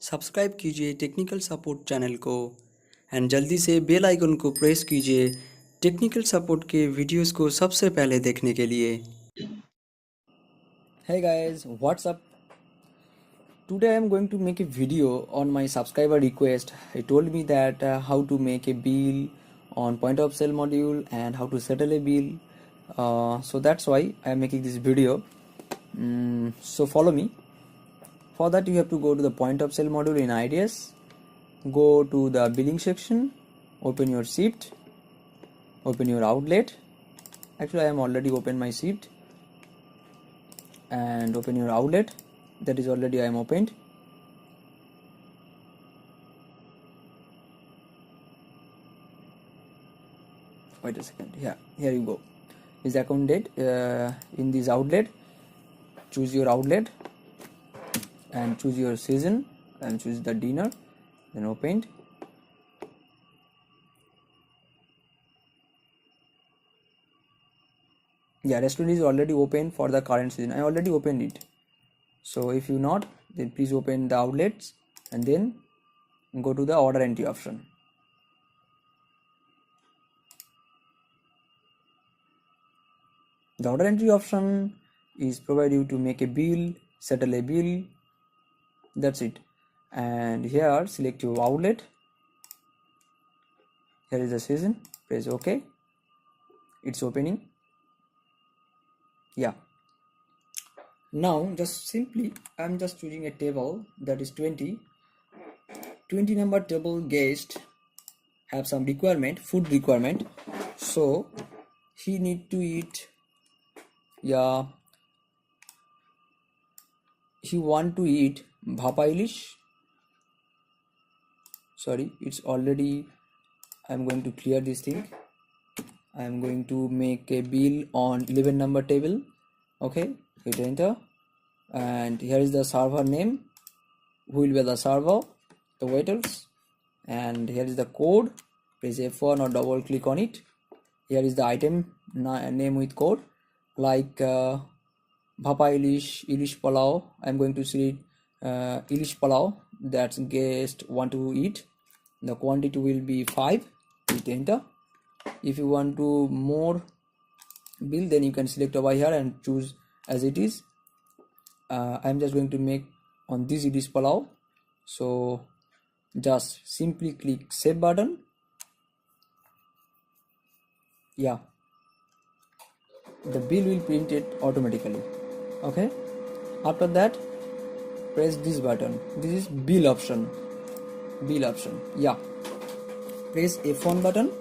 Subscribe कीजिए technical support channel को and जल्दी से बेल आइकन को प्रेस कीजिए टेक्निकल सपोर्ट के वीडियोस को सबसे पहले देखने के लिए। Hey guys, what's up? Today I am going to make a video on my subscriber request. He told me that how to make a bill on point of sale module and how to settle a bill. So that's why I am making this video. So follow me. For that you have to go to the point of sale module in Ids, go to the billing section, open your sheet, open your outlet. Actually I am already opened my sheet, and open your outlet, that is already I am opened. Wait a second, here you go, is account date. In this outlet, choose your outlet and choose your season and choose the dinner, then opened. Restaurant is already open for the current season. I already opened it. So if you not, then please open the outlets and then go to the order entry option. The order entry option is provide you to make a bill, settle a bill, that's it. And here select your outlet, here is the season, press OK, it's opening. Now just simply I'm just choosing a table that is 20 number table. Guest have some requirement, food requirement, so he need to eat, he want to eat bhapa ilish. Sorry, it's already, I'm going to clear this thing. I'm going to make a bill on 11 number table. Okay, hit enter, and here is the server name, who will be the server, the waiters, and here is the code. Press F1 or double click on it. Here is the item name with code, like bhapa ilish palau. I'm going to select ilish palau that guest want to eat. The quantity will be 5. Hit enter. If you want to more bill, then you can select over here and choose as it is. I'm just going to make on this ilish palau, so just simply click save button. The bill will print it automatically. Okay, after that press this button, this is bill option. Press F1 button.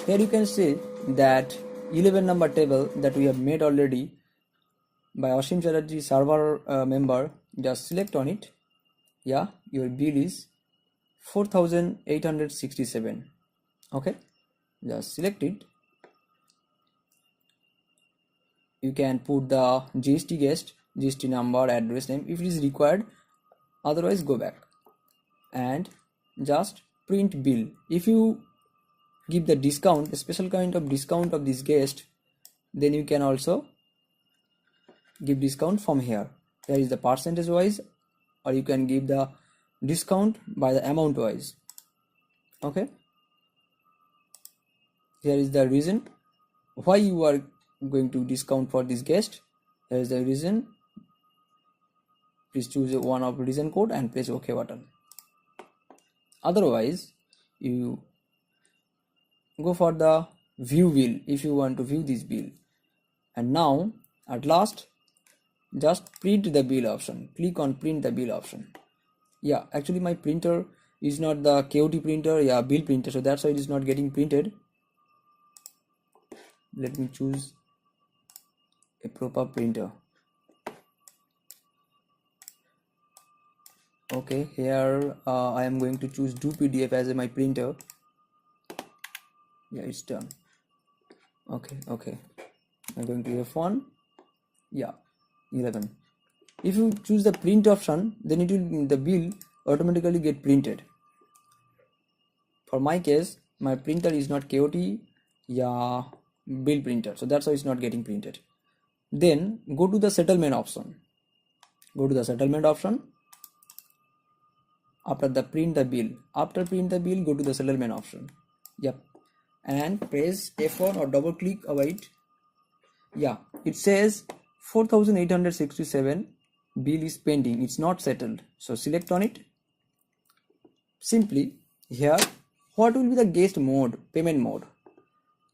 Here you can see that 11 number table that we have made already by Ashim Chatterjee server member. Just select on it. Your bill is 4,867. Okay, just select it. You can put the GST guest, GST number, address name if it is required, otherwise go back and just print bill. If you give the discount, a special kind of discount of this guest, then you can also give discount from here. Here is the percentage wise, or you can give the discount by the amount wise. Okay, here is the reason why you are going to discount for this guest. Here is the reason. Please choose one of reason code and press OK button. Otherwise you go for the view bill if you want to view this bill. And now at last just print the bill option. Click on print the bill option. Actually my printer is not the KOT printer, bill printer, so that's why it is not getting printed. Let me choose a proper printer. Okay, here I am going to choose do PDF as my printer. It's done. Okay, I'm going to F1. 11. If you choose the print option, then it will, the bill automatically get printed. For my case, my printer is not KOT bill printer, so that's why it's not getting printed. Then go to the settlement option. after the print the bill. After print the bill, go to the settlement option. Yep, and press F1 or double click over it. Yeah, it says 4,867 bill is pending, it's not settled. So select on it. Simply here, what will be the guest mode, payment mode?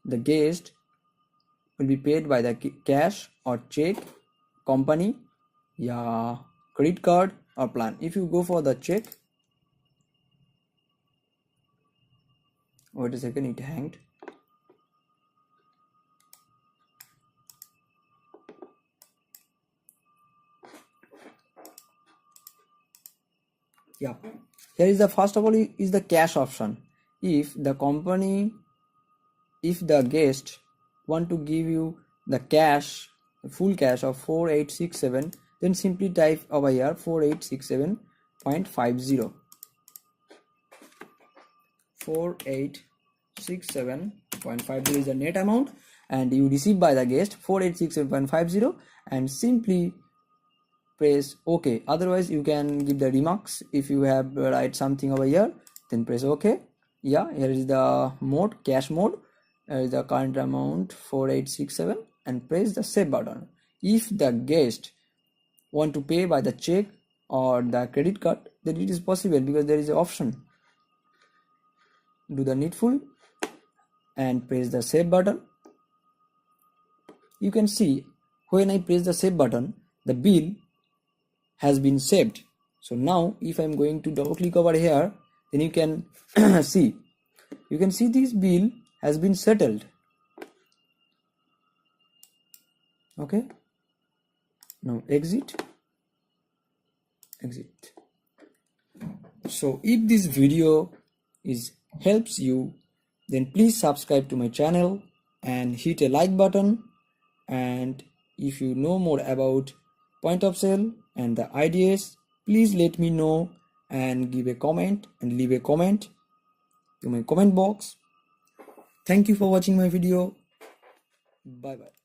The guest will be paid by the cash or check, company, yeah, credit card or plan. If you go for the check, wait a second, it hanged. Yeah, here is the first of all is the cash option. If the company, if the guest want to give you the cash, full cash of 4867, then simply type over here 4867.50. 4867.50 is the net amount, and you receive by the guest 4867.50, and simply press OK. Otherwise you can give the remarks. If you have write something over here, then press OK. Yeah, here is the mode, cash mode. Here is the current amount 4867, and press the save button. If the guest want to pay by the check or the credit card, then it is possible because there is an option. Do the needful and press the save button. You can see when I press the save button, the bill has been saved. So now if I'm going to double click over here, then you can see, this bill has been settled. Okay, now exit. So if this video helps you, then please subscribe to my channel and hit a like button. And if you know more about point of sale and the ideas, please let me know and give a comment and leave a comment to my comment box. Thank you for watching my video. Bye bye.